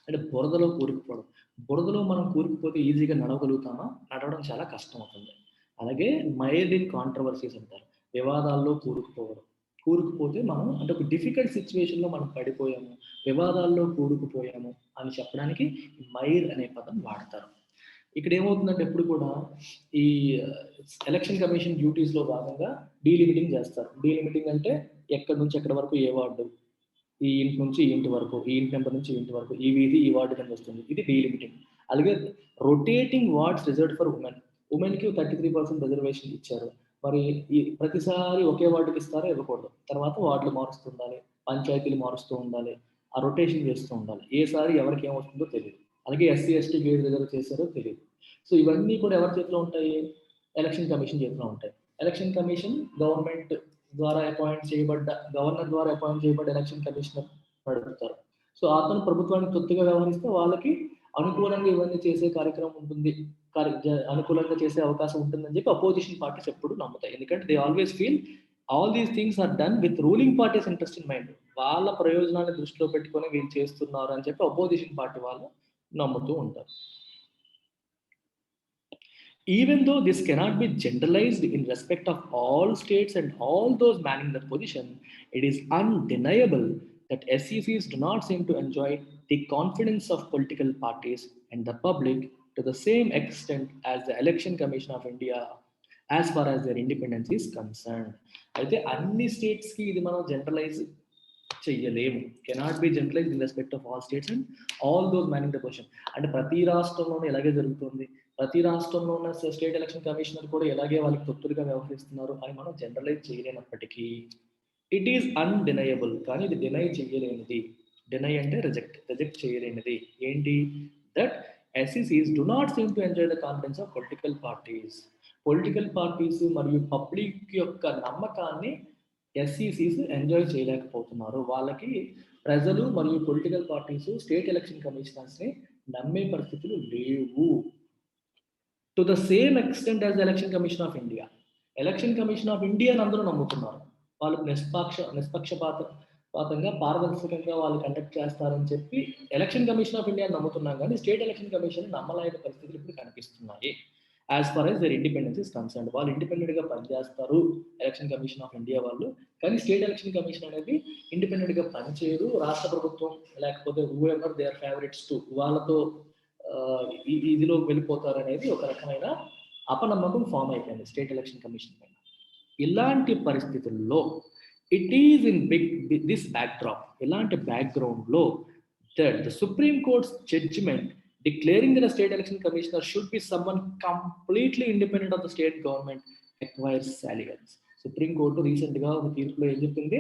అంటే బురదలో కూరుకుపోవడం. బురదలో మనం కూరుకుపోతే ఈజీగా నడవగలుగుతామా? నడవడం చాలా కష్టం అవుతుంది. అలాగే మైల్డ్ ఇన్ కాంట్రవర్సీస్ అంటారు. వివాదాల్లో కూరుకుపోవడం. కూరుకుపోతే మనం అంటే ఒక డిఫికల్ట్ సిట్యుయేషన్‌లో మనం పడిపోయాము, వివాదాల్లో కూరుకుపోయాము అని చెప్పడానికి మైర్ అనే పదం వాడతారు. ఇక్కడ ఏమవుతుందంటే ఎప్పుడు కూడా ఈ ఎలక్షన్ కమిషన్ డ్యూటీస్‌లో భాగంగా డీలిమిటింగ్ చేస్తారు. డీలిమిటింగ్ అంటే ఎక్కడి నుంచి ఎక్కడి వరకు ఏ వార్డు, ఈ ఇంటి నుంచి ఈ ఇంటి వరకు, ఈ ఇంటి నెంబర్ నుంచి ఈ ఇంటి వరకు, ఈ వీధి ఈ వార్డు కింద వస్తుంది. ఇది డీలిమిటింగ్. అలాగే rotating wards reserved for women. ఉమెన్‌కి 33% రిజర్వేషన్ ఇచ్చారు. మరి ఈ ప్రతిసారి ఒకే వార్డుకి ఇస్తారా? ఇవ్వకూడదు. తర్వాత వార్డులు మారుస్తూ ఉండాలి. పంచాయతీలు మారుస్తూ ఉండాలి. ఆ రొటేషన్ చేస్తూ ఉండాలి. ఏసారి ఎవరికి ఏమొస్తుందో తెలీదు. అలాగే ఎస్సీ, ఎస్టీ గేట్ రిజర్వ్ చేశారో తెలీదు. సో ఇవన్నీ కూడా ఎవరి చేతిలో ఉంటాయి? ఎలక్షన్ కమిషన్ చేతిలో ఉంటాయి. ఎలక్షన్ కమిషన్ గవర్నమెంట్ ద్వారా అపాయింట్ చేయబడ్డ గవర్నర్ ద్వారా అపాయింట్ చేయబడ్డ ఎలక్షన్ కమిషనర్ నడుపుతారు. సో అతను ప్రభుత్వానికి తొత్తుగా వ్యవహరిస్తే వాళ్ళకి అనుకూలంగా ఇవన్నీ చేసే కార్యక్రమం ఉంటుంది, అనుకూలంగా చేసే అవకాశం ఉంటుందని చెప్పి అపోజిషన్ పార్టీస్ ఎప్పుడు నమ్ముతాయి. ఎందుకంటే they always feel all these things are done with ruling parties interest in mind. వాళ్ళ ప్రయోజనాన్ని దృష్టిలో పెట్టుకొని వీళ్ళు చేస్తున్నారు అని చెప్పి అపోజిషన్ పార్టీ వాళ్ళు నమ్ముతూ ఉంటారు. Even though this cannot be generalized in respect of all states and all those manning that position, it is undeniable that SECs do not seem to enjoy the confidence of political parties and the public to the same extent as the Election Commission of India as far as their independence is concerned. అయితే అన్ని స్టేట్స్కి ఇది మనం generalise చెయ్యలేము. Cannot be generalise in respect of all states and all those manning the position. అంటే ప్రతి రాష్ట్రంలోనూ ఇలాగే జరుగుతుంది, ప్రతి రాష్ట్రంలో ఉన్న స్టేట్ ఎలక్షన్ కమిషనర్ కూడా ఇలాగే వాళ్ళకి తొత్తులుగా వ్యవహరిస్తున్నారు అని మనం జనరలైజ్ చేయలేనప్పటికీ ఇట్ ఈస్ అన్డినయబుల్. కానీ ఇది డినై చేయలేనిది. డినై అంటే రిజెక్ట్ చేయలేనిది ఏంటి? దట్ ఎస్ఈసీస్ do not seem to enjoy the confidence of political parties. Political parties మరియు పబ్లిక్ యొక్క నమ్మకాన్ని ఎస్ఈసీస్ ఎంజాయ్ చేయలేకపోతున్నారు. వాళ్ళకి ప్రజలు మరియు పొలిటికల్ పార్టీస్ స్టేట్ ఎలక్షన్ కమిషనర్స్ని నమ్మే పరిస్థితులు లేవు. To the same extent as the election commission of India. Election commission of ఇండియాని అందరూ నమ్ముతున్నారు. వాళ్ళు నిష్పక్షపాతంగా పారదర్శకంగా వాళ్ళు కండక్ట్ చేస్తారని చెప్పి ఎలక్షన్ కమిషన్ ఆఫ్ ఇండియా నమ్ముతున్నాం, కానీ స్టేట్ ఎలక్షన్ కమిషన్ నమ్మలేని పరిస్థితులు ఇప్పుడు కనిపిస్తున్నాయి. As far as their independence is concerned. వాళ్ళు ఇండిపెండెంట్గా పనిచేస్తారు ఎలక్షన్ కమిషన్ ఆఫ్ ఇండియా వాళ్ళు, కానీ స్టేట్ ఎలక్షన్ కమిషన్ అనేది ఇండిపెండెంట్గా పనిచేయదు. రాష్ట్ర ప్రభుత్వం లేకపోతే whoever they are favourites to వాళ్ళతో ఇదిలో వెళ్ళిపోతారు అనేది ఒక రకమైన అపనమ్మకం ఫామ్ అయిపోయింది స్టేట్ ఎలక్షన్ కమిషన్ పైన. ఇలాంటి పరిస్థితుల్లో it is in this backdrop, ఇలాంటి బ్యాక్గ్రౌండ్లో the Supreme Court's judgement declaring that a state election commissioner should be someone completely independent of the state government acquires salience. Supreme court రీసెంట్గా ఒక తీర్పులో ఏం చెప్పింది?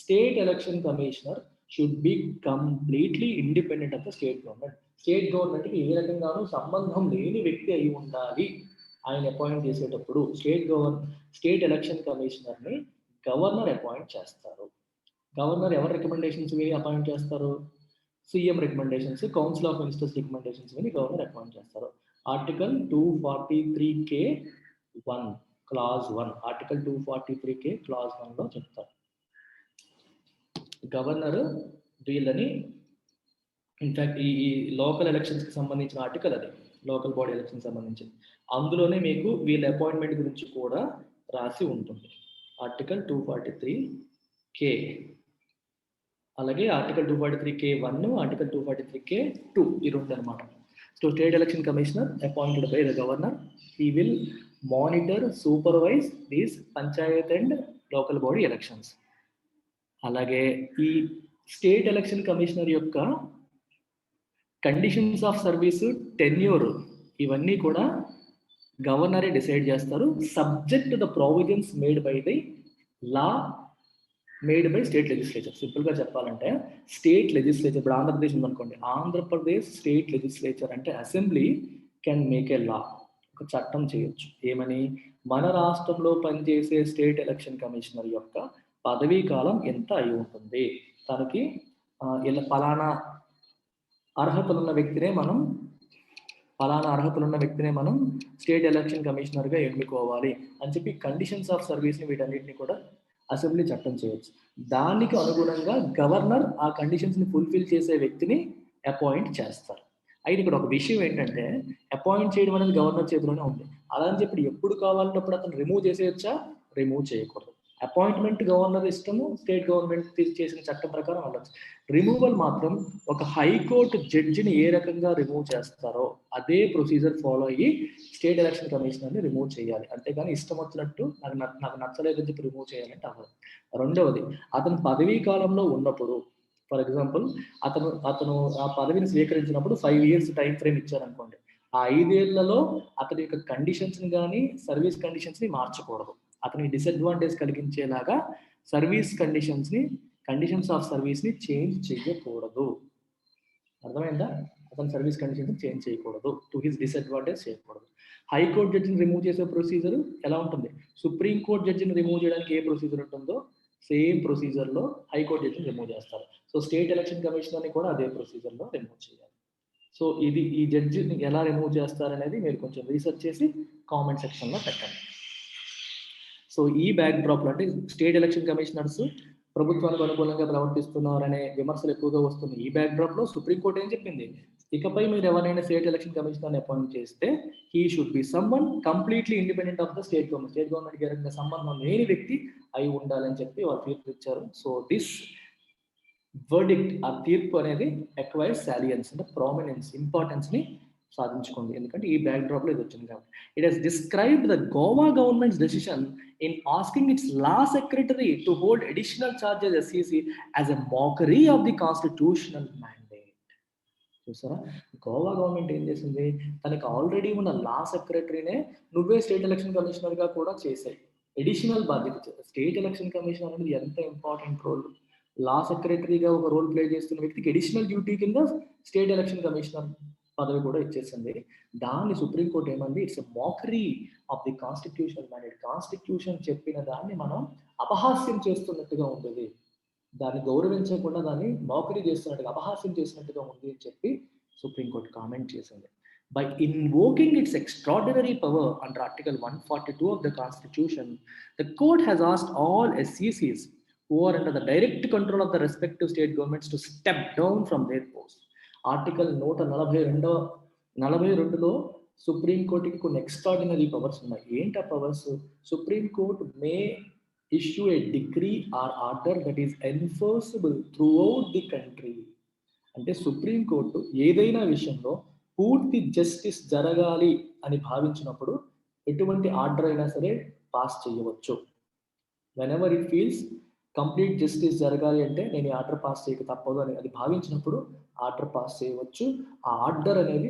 State election commissioner should be completely independent of the state government. State గవర్నమెంట్కి ఏ రకంగానూ సంబంధం లేని వ్యక్తి అయి ఉండాలి ఆయన అపాయింట్ చేసేటప్పుడు. స్టేట్ ఎలక్షన్ కమిషనర్ని గవర్నర్ అపాయింట్ చేస్తారు. గవర్నర్ ఎవరి రికమెండేషన్స్ విని అపాయింట్ చేస్తారు? CM recommendations, council of ministers recommendations విని గవర్నర్ అపాయింట్ చేస్తారు. Article 243K(1) clause 1, article 243K clause 1లో చెప్తారు గవర్నర్ వీళ్ళని. ఇన్ఫాక్ట్ ఈ లోకల్ ఎలక్షన్స్కి సంబంధించిన ఆర్టికల్ అది, లోకల్ బాడీ ఎలక్షన్ సంబంధించి, అందులోనే మీకు వీళ్ళ అపాయింట్మెంట్ గురించి కూడా రాసి ఉంటుంది. ఆర్టికల్ 243K, అలాగే ఆర్టికల్ 243K(1), ఆర్టికల్ 243K(2), ఈ రెండు అనమాట. So state election commissioner appointed by the governor, he will monitor, supervise these Panchayat and local body elections. అలాగే ఈ స్టేట్ ఎలక్షన్ కమిషనర్ యొక్క కండిషన్స్ ఆఫ్ సర్వీస్, టెన్యూర్, ఇవన్నీ కూడా గవర్నరే డిసైడ్ చేస్తారు, subject to the provisions made by the law made by state legislature. సింపుల్గా చెప్పాలంటే state legislature, ఇప్పుడు ఆంధ్రప్రదేశ్ ఉందనుకోండి, ఆంధ్రప్రదేశ్ స్టేట్ లెజిస్లేచర్ అంటే అసెంబ్లీ కెన్ మేక్ ఏ లా, ఒక చట్టం చేయొచ్చు. ఏమని? మన రాష్ట్రంలో పనిచేసే స్టేట్ ఎలక్షన్ కమిషనర్ యొక్క పదవీ కాలం ఎంత అయి ఉంటుంది, తనకి ఇలా ఫలానా అర్హతలున్న వ్యక్తినే మనం స్టేట్ ఎలక్షన్ కమిషనర్గా ఎన్నుకోవాలి అని చెప్పి కండిషన్స్ ఆఫ్ సర్వీస్ని వీటన్నిటిని కూడా అసెంబ్లీ చట్టం చేయొచ్చు. దానికి అనుగుణంగా గవర్నర్ ఆ కండిషన్స్ని ఫుల్ఫిల్ చేసే వ్యక్తిని అపాయింట్ చేస్తారు. అయితే ఇక్కడ ఒక విషయం ఏంటంటే, అపాయింట్ చేయడం అనేది గవర్నర్ చేతిలోనే ఉంది. అలా అని చెప్పి ఎప్పుడు కావాలంటే అప్పుడు అతను రిమూవ్ చేసేయచ్చా? రిమూవ్ చేయకూడదు. అపాయింట్మెంట్ గవర్నర్ ఇష్టము, స్టేట్ గవర్నమెంట్ చేసిన చట్టం ప్రకారం వెళ్ళచ్చు. రిమూవల్ మాత్రం ఒక హైకోర్టు జడ్జిని ఏ రకంగా రిమూవ్ చేస్తారో అదే ప్రొసీజర్ ఫాలో అయ్యి స్టేట్ ఎలక్షన్ కమిషనర్ని రిమూవ్ చేయాలి. అంతేగాని ఇష్టం వచ్చినట్టు నాకు నచ్చలేదని చెప్పి రిమూవ్ చేయాలంటే అవ్వదు. రెండవది, అతను పదవీ కాలంలో ఉన్నప్పుడు, ఫర్ ఎగ్జాంపుల్ అతను ఆ పదవిని స్వీకరించినప్పుడు 5 years టైం ఫ్రేమ్ ఇచ్చారనుకోండి. ఆ 5 ఏళ్లలో అతని యొక్క కండిషన్స్ని కానీ సర్వీస్ కండిషన్స్ని మార్చకూడదు. అతనికి డిసడ్వాంటేజ్ కలిగించేలాగా సర్వీస్ కండిషన్స్ ఆఫ్ సర్వీస్ని చేంజ్ చేయకూడదు. అర్థమైందా? అతని సర్వీస్ కండిషన్స్ చేంజ్ చేయకూడదు, టు హిస్ డిసడ్వాంటేజ్ చేయకూడదు. హైకోర్టు జడ్జిని రిమూవ్ చేసే ప్రొసీజర్ ఎలా ఉంటుంది? సుప్రీం కోర్ట్ జడ్జిని రిమూవ్ చేయడానికి ఏ ప్రొసీజర్ ఉంటుందో సేమ్ ప్రొసీజర్లో హైకోర్టు జడ్జిని రిమూవ్ చేస్తారు. సో స్టేట్ ఎలక్షన్ కమిషనర్ని కూడా అదే ప్రొసీజర్లో రిమూవ్ చేయాలి. సో ఈ జడ్జిని ఎలా రిమూవ్ చేస్తారనేది మీరు కొంచెం రీసెర్చ్ చేసి కామెంట్ సెక్షన్లో పెట్టండి. సో ఈ బ్యాక్ డ్రాప్లో అంటే స్టేట్ ఎలక్షన్ కమిషనర్స్ ప్రభుత్వానికి అనుకూలంగా ప్రవర్తిస్తున్నారనే విమర్శలు ఎక్కువగా వస్తుంది. ఈ బ్యాక్ డ్రాప్లో సుప్రీంకోర్టు ఏం చెప్పింది? ఇకపై మీరు ఎవరైనా స్టేట్ ఎలక్షన్ కమిషనర్ని అపాయింట్ చేస్తే he should be someone completely independent of the state government. State గవర్నమెంట్కి ఏదైనా సంబంధం లేని వ్యక్తి అయి ఉండాలని చెప్పి వాళ్ళు తీర్పు ఇచ్చారు. సో దిస్ వర్డిక్ట్, ఆ తీర్పు అనేది ఎక్వైర్స్ సాలియన్స్ అంటే ప్రామినెన్స్, ఇంపార్టెన్స్ని సాధించుకుంది. ఎందుకంటే ఈ బ్యాక్ డ్రాప్లో ఇది వచ్చింది కాబట్టి. It has described the Goa governments decision in asking its law secretary to hold additional charges SEC as a mockery of the constitutional mandate. చూసారా, గోవా గవర్నమెంట్ ఏం చేసింది? తనకి ఆల్రెడీ ఉన్న లా సెక్రటరీనే నువ్వే స్టేట్ ఎలక్షన్ కమిషనర్గా కూడా చేసాయి, అడిషనల్ బాధ్యత. స్టేట్ ఎలక్షన్ కమిషనర్ అనేది ఎంత ఇంపార్టెంట్ రోల్. లా సెక్రటరీగా ఒక రోల్ ప్లే చేస్తున్న వ్యక్తికి అడిషనల్ డ్యూటీ కింద స్టేట్ ఎలక్షన్ కమిషనర్ పదవి కూడా ఇచ్చేసింది. దాన్ని సుప్రీంకోర్టు ఏమంది? It's a mockery of the constitutional mandate. Constitution చెప్పిన దాన్ని మనం అపహాస్యం చేస్తున్నట్టుగా ఉంటుంది, దాన్ని గౌరవించకుండా దాన్ని మోకరీ చేస్తున్నట్టుగా, అపహాస్యం చేసినట్టుగా ఉంది అని చెప్పి సుప్రీంకోర్టు కామెంట్ చేసింది. By invoking its extraordinary power under Article 142 of the Constitution, the court has asked all SECs who are under the direct control of the respective state governments to step down from their post. Article 142లో సుప్రీంకోర్టుకి కొన్ని extraordinary powers ఉన్నాయి. ఏంటి ఆ powers? Supreme court may issue a decree or order that is enforceable throughout the country. అంటే supreme court ఏదైనా విషయంలో పూర్తి జస్టిస్ జరగాలి అని భావించినప్పుడు ఎటువంటి ఆర్డర్ అయినా సరే పాస్ చేయవచ్చు. Whenever it feels complete justice జరగాలి అంటే నేను ఈ ఆర్డర్ పాస్ చేయక తప్పదు అని అది భావించినప్పుడు ఆర్డర్ పాస్ చేయవచ్చు. ఆ ఆర్డర్ అనేది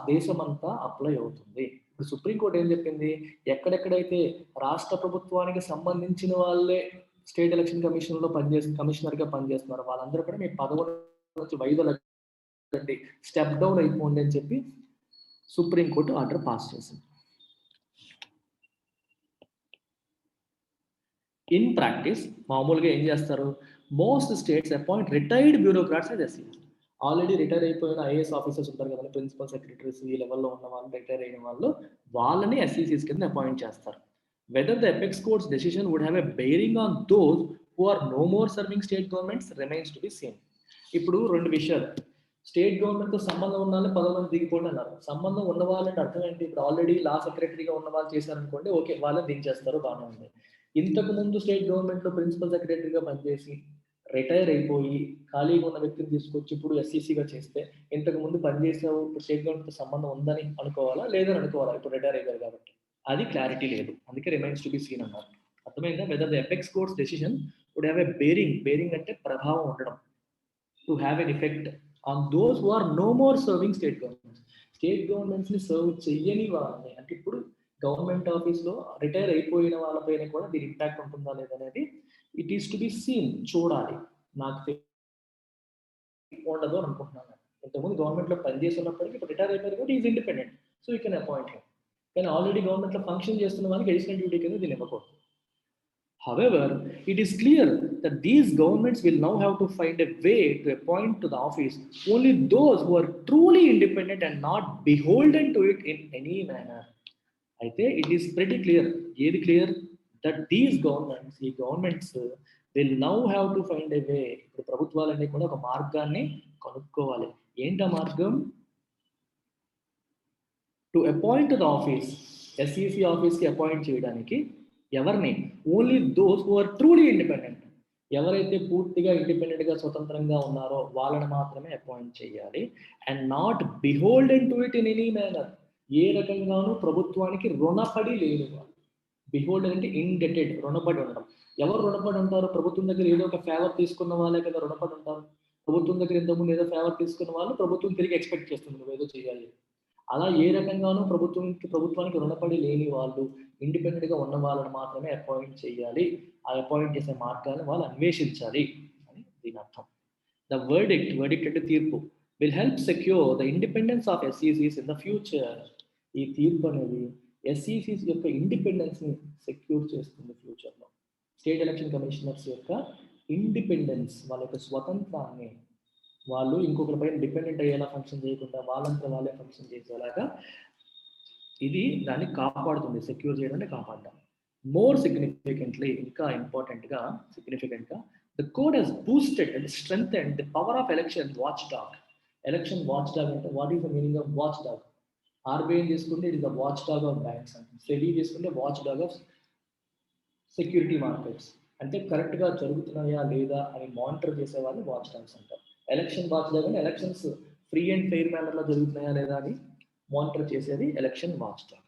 దేశమంతా అప్లై అవుతుంది. ఇప్పుడు సుప్రీంకోర్టు ఏం చెప్పింది? ఎక్కడెక్కడైతే రాష్ట్ర ప్రభుత్వానికి సంబంధించిన వాళ్ళే స్టేట్ ఎలక్షన్ కమిషన్లో కమిషనర్గా పనిచేస్తున్నారు వాళ్ళందరూ కూడా మీ పదవుల నుంచి వైదొలగండి, స్టెప్ డౌన్ అయిపోండి అని చెప్పి సుప్రీంకోర్టు ఆర్డర్ పాస్ చేసింది. ఇన్ ప్రాక్టీస్ మామూలుగా ఏం చేస్తారు? Most states appoint retired bureaucrats as ఎస్సీస్. ఆల్రెడీ రిటైర్ అయిపోయిన ఐఏఎస్ ఆఫీసర్స్ ఉంటారు కదా, ప్రిన్సిపల్ సెక్రటరీస్ ఈ లెవెల్లో ఉన్న వాళ్ళు, రిటైర్ అయిన వాళ్ళు, వాళ్ళని ఎస్సీసీస్ కింద అపాయింట్ చేస్తారు. Whether the apex court's decision would have a bearing on those who are no more serving state governments remains to be same. ఇప్పుడు రెండు విషయాలు, స్టేట్ గవర్నమెంట్తో సంబంధం ఉన్న వాళ్ళని 10 మంది దిగిపోండి అన్నారు. సంబంధం ఉన్న వాళ్ళంటే అర్థం ఏంటి? ఇప్పుడు ఆల్రెడీ లా సెక్రటరీగా ఉన్న వాళ్ళు చేశారనుకోండి, ఓకే వాళ్ళని దించేస్తారు, బాగానే ఉంది. ఇంతకు ముందు స్టేట్ గవర్నమెంట్లో ప్రిన్సిపల్ సెక్రటరీగా పనిచేసి రిటైర్ అయిపోయి ఖాళీగా ఉన్న వ్యక్తిని తీసుకొచ్చి ఇప్పుడు ఎస్సీసీగా చేస్తే ఇంతకు ముందు పనిచేసావు, ఇప్పుడు స్టేట్ గవర్నమెంట్తో సంబంధం ఉందని అనుకోవాలా లేదని అనుకోవాలా? ఇప్పుడు రిటైర్ అయ్యారు కాబట్టి అది క్లారిటీ లేదు, అందుకే రిమైన్స్ టు బి సీన్ అన్నారు. అర్థమైందా? Whether the apex court's decision would have a bearing అంటే ప్రభావం ఉండడం, to have an effect on those who are no more serving state governments. State గవర్నమెంట్స్ని సర్వ్ చెయ్యని వాళ్ళని, అంటే ఇప్పుడు గవర్నమెంట్ ఆఫీస్లో రిటైర్ అయిపోయిన వాళ్ళపైన కూడా దీని ఇంపాక్ట్ ఉంటుందా లేదనేది it is to be seen, చూడాలి. నాకు ఉండదు అని అనుకుంటున్నాను. ఇంతకుముందు గవర్నమెంట్లో పనిచేసి ఉన్నప్పటికీ ఇప్పుడు రిటైర్ అయిపోయారు కాబట్టి is independent, so you can appoint him. కానీ ఆల్రెడీ గవర్నమెంట్లో ఫంక్షన్ చేస్తున్న వాళ్ళకి అడిషనల్ డ్యూటీ కింద దీన్ని ఇవ్వకూడదు. However, it is clear that these governments will now have to find a way to appoint to the office only those who are truly independent and not beholden to it in any manner. అయితే it is pretty clear, ఏది clear? that these governments, ఈ governments will now have to find a way, ఇప్పుడు ప్రభుత్వాలన్నీ కూడా ఒక మార్గాన్ని కనుక్కోవాలి. ఏంటా మార్గం? To appoint the office, SEC ఆఫీస్కి అపాయింట్ చేయడానికి ఎవరిని? Only those who are truly independent. ఎవరైతే పూర్తిగా ఇండిపెండెంట్గా స్వతంత్రంగా ఉన్నారో వాళ్ళని మాత్రమే అపాయింట్ చేయాలి. And not beholden to it in any manner. ఏ రకంగానూ ప్రభుత్వానికి రుణపడి లేని వాళ్ళు. బిహోల్డెన్ అంటే ఇండెటెడ్, రుణపడి ఉండడం. ఎవరు రుణపడి ఉంటారు? ప్రభుత్వం దగ్గర ఏదో ఒక ఫేవర్ తీసుకున్న వాళ్ళే కదా రుణపడి ఉంటారు. ప్రభుత్వం దగ్గర ఇంతకుముందు ఏదో ఫేవర్ తీసుకున్న వాళ్ళు ప్రభుత్వం తిరిగి ఎక్స్పెక్ట్ చేస్తుంది నువ్వు ఏదో చేయాలి. అలా ఏ రకంగానూ ప్రభుత్వానికి రుణపడి లేని వాళ్ళు, ఇండిపెండెంట్గా ఉన్న వాళ్ళని మాత్రమే అపాయింట్ చేయాలి. ఆ అపాయింట్ చేసే మార్గాన్ని వాళ్ళు అన్వేషించాలి అని దీని అర్థం. ద వర్డిక్ట్ అంటే తీర్పు, will help secure the independence of ఎస్ఈసీస్ ఇన్ ద ఫ్యూచర్. ఈ తీర్పు అనేది ఎస్ఈసీస్ యొక్క ఇండిపెండెన్స్ని సెక్యూర్ చేస్తుంది ఫ్యూచర్లో. స్టేట్ ఎలక్షన్ కమిషనర్స్ యొక్క ఇండిపెండెన్స్, వాళ్ళ యొక్క స్వతంత్రాన్ని వాళ్ళు ఇంకొకరిపై డిపెండెంట్ అయ్యేలా ఫంక్షన్ చేయకుండా వాళ్ళంతా వాళ్ళే ఫంక్షన్ చేసేలాగా ఇది దాన్ని కాపాడుతుంది. సెక్యూర్ చేయడం అంటే కాపాడడం. మోర్ సిగ్నిఫికెంట్లీ, ఇంకా ఇంపార్టెంట్గా సిగ్నిఫికెంట్గా, the code has boosted and strengthened the power of election watchdog. Election watchdog అంటే what is the meaning of watchdog? RBI తీసుకుంటే it is the watchdog of banks అంటాం. సెబీ తీసుకుంటే watchdog of security markets. అంటే కరెక్ట్గా జరుగుతున్నాయా లేదా అని monitor చేసే వాళ్ళు వాచ్ డాగ్స్ అంటారు. ఎలక్షన్ వాచ్ డాగ్ అంటే ఎలక్షన్స్ ఫ్రీ అండ్ ఫెయిర్ మేనర్లో జరుగుతున్నాయా లేదా అని మానిటర్ చేసేది ఎలక్షన్ వాచ్ డాగ్.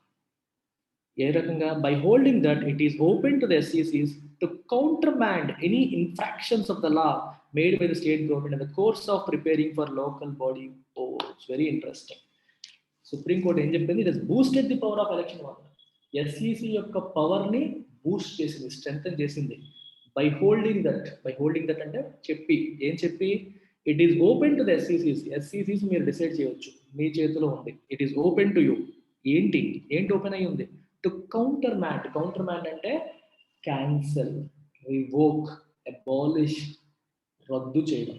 ఏ రకంగా? By holding that it is open to the ఎస్ఈసీస్ to countermand any infractions of the law made by the state government in the course of preparing for local body polls. Very interesting. Supreme court ఏం చెప్పింది? It has boosted the power of election watch. SEC యొక్క పవర్ని Boost చేసింది, strengthen చేసింది. By holding that అంటే ఏం చెప్పి? It is open to the ఎస్ఈసీస్. ఎస్ఈసీస్ మీరు డిసైడ్ చేయవచ్చు, మీ చేతిలో ఉంది. It is open to you. ఏంటి ఓపెన్ అయ్యి ఉంది? టు కౌంటర్మాండ్ అంటే క్యాన్సల్, రివోక్, అబాలిష్, రద్దు చేయడం.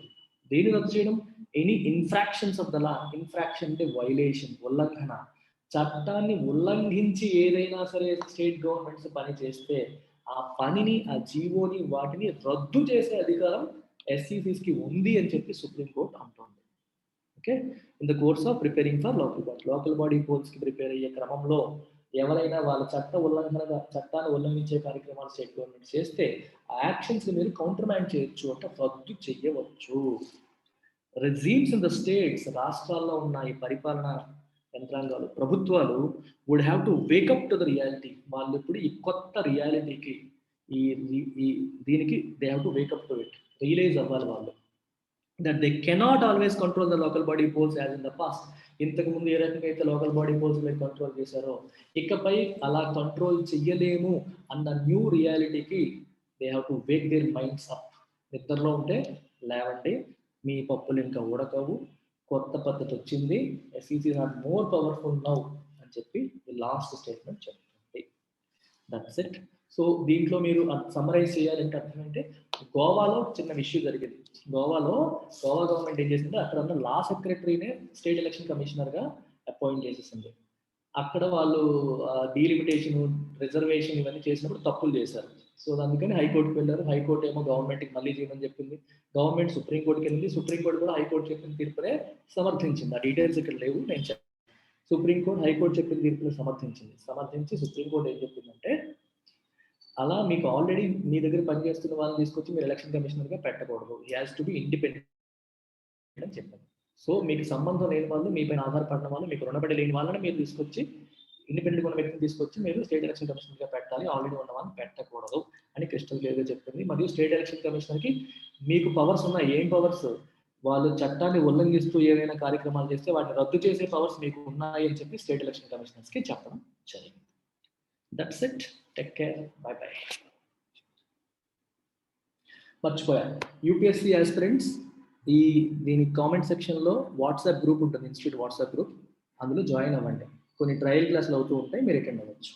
దేని రద్దు చేయడం? Any infractions of the law. Infraction అంటే వైలేషన్, ఉల్లంఘన. చట్టాన్ని ఉల్లంఘించి ఏదైనా సరే స్టేట్ గవర్నమెంట్స్ పని చేస్తే ఆ పనిని, ఆ జీవోని, వాటిని రద్దు చేసే అధికారం ఎస్ఈసీస్కి ఉంది అని చెప్పి సుప్రీంకోర్టు అంటోంది. Okay, in the course of preparing for local body పోల్స్కి ప్రిపేర్ అయ్యే క్రమంలో ఎవరైనా వాళ్ళ చట్టాన్ని ఉల్లంఘించే కార్యక్రమాలు స్టేట్ గవర్నమెంట్ చేస్తే ఆ యాక్షన్స్ మీరు కౌంటర్మాండ్ చేయొచ్చు, అంటే రద్దు చెయ్యవచ్చు. రెజీమ్స్ ఇన్ ద స్టేట్స్, రాష్ట్రాల్లో ఉన్న ఈ పరిపాలన యంత్రాంగాలు, ప్రభుత్వాలు would have to wake up to the reality. వాళ్ళు ఇప్పుడు ఈ కొత్త రియాలిటీకి, దీనికి they have to wake up to it, realize అవ్వాలి వాళ్ళు. That they cannot always control the local body polls as in the past. ఇంతకు ముందు ఏ రకంగా అయితే లోకల్ బాడీ పోల్స్ మీరు కంట్రోల్ చేశారో, ఇకపై అలా కంట్రోల్ చెయ్యలేము అన్న న్యూ రియాలిటీకి they have to wake their minds up. నిద్రలో ఉంటే లేవండి, మీ పప్పులు ఇంకా ఉడకవు, కొత్త పద్ధతి వచ్చింది, ఎస్ఈసీస్ ఆర్ మోర్ పవర్ఫుల్ నౌ అని చెప్పి లాస్ట్ స్టేట్మెంట్ చెప్తుంది. That's it. సో దీంట్లో మీరు సమ్మరైజ్ చేయాలంటే అర్థం అంటే, గోవాలో చిన్న ఇష్యూ జరిగింది. గోవా గవర్నమెంట్ ఏం చేసింది, అక్కడ ఉన్న లా సెక్రటరీనే స్టేట్ ఎలక్షన్ కమిషనర్గా అపాయింట్ చేసేసింది. అక్కడ వాళ్ళు డీలిమిటేషన్, రిజర్వేషన్ ఇవన్నీ చేసినప్పుడు తప్పులు చేశారు. సో అందుకని హైకోర్టుకి వెళ్ళారు. హైకోర్టు ఏమో గవర్నమెంట్కి మళ్ళీ చేయమని చెప్పింది. గవర్నమెంట్ సుప్రీంకోర్టుకి వెళ్ళింది. సుప్రీంకోర్టు కూడా హైకోర్టు చెప్పిన తీర్పునే సమర్థించింది. ఆ డీటెయిల్స్ ఇక్కడ లేవు, నేను చెప్పాను. సుప్రీంకోర్టు హైకోర్టు చెప్పిన తీర్పుని సమర్థించి సుప్రీంకోర్టు ఏం చెప్పిందంటే, అలా మీకు ఆల్రెడీ మీ దగ్గర పనిచేస్తున్న వాళ్ళని తీసుకొచ్చి మీరు ఎలక్షన్ కమిషనర్గా పెట్టకూడదు, he has to be independent అని చెప్పారు. సో మీకు సంబంధం లేని వాళ్ళు, మీ పైన ఆధారపడిన వాళ్ళు, మీకు రుణపడి లేని వాళ్ళని మీరు తీసుకొచ్చి, ఇండిపెండెంట్ ఉన్న వ్యక్తిని తీసుకొచ్చి మీరు స్టేట్ ఎలక్షన్ కమిషనర్గా పెట్టాలి, ఆల్రెడీ ఉన్న వాళ్ళని పెట్టకూడదు అని క్రిస్టల్ క్లియర్గా చెప్పింది. మరియు స్టేట్ ఎలక్షన్ కమిషనర్కి మీకు పవర్స్ ఉన్నాయి. ఏం పవర్స్? వాళ్ళు చట్టాన్ని ఉల్లంఘిస్తూ ఏదైనా కార్యక్రమాలు చేస్తే వాటిని రద్దు చేసే పవర్స్ మీకు ఉన్నాయి అని చెప్పి స్టేట్ ఎలక్షన్ కమిషనర్స్కి చెప్పడం జరిగింది. That's it. Take care. By by. మర్చిపోయాను, యూపీఎస్సీ ఆస్పిరెంట్స్ దీని కామెంట్ సెక్షన్లో వాట్సాప్ గ్రూప్ ఉంటుంది, ఇన్స్టిట్యూట్ వాట్సాప్ గ్రూప్, అందులో జాయిన్ అవ్వండి. కొన్ని ట్రయల్ క్లాసులు అవుతూ ఉంటాయి, మీరు అటెండ్ అవ్వచ్చు.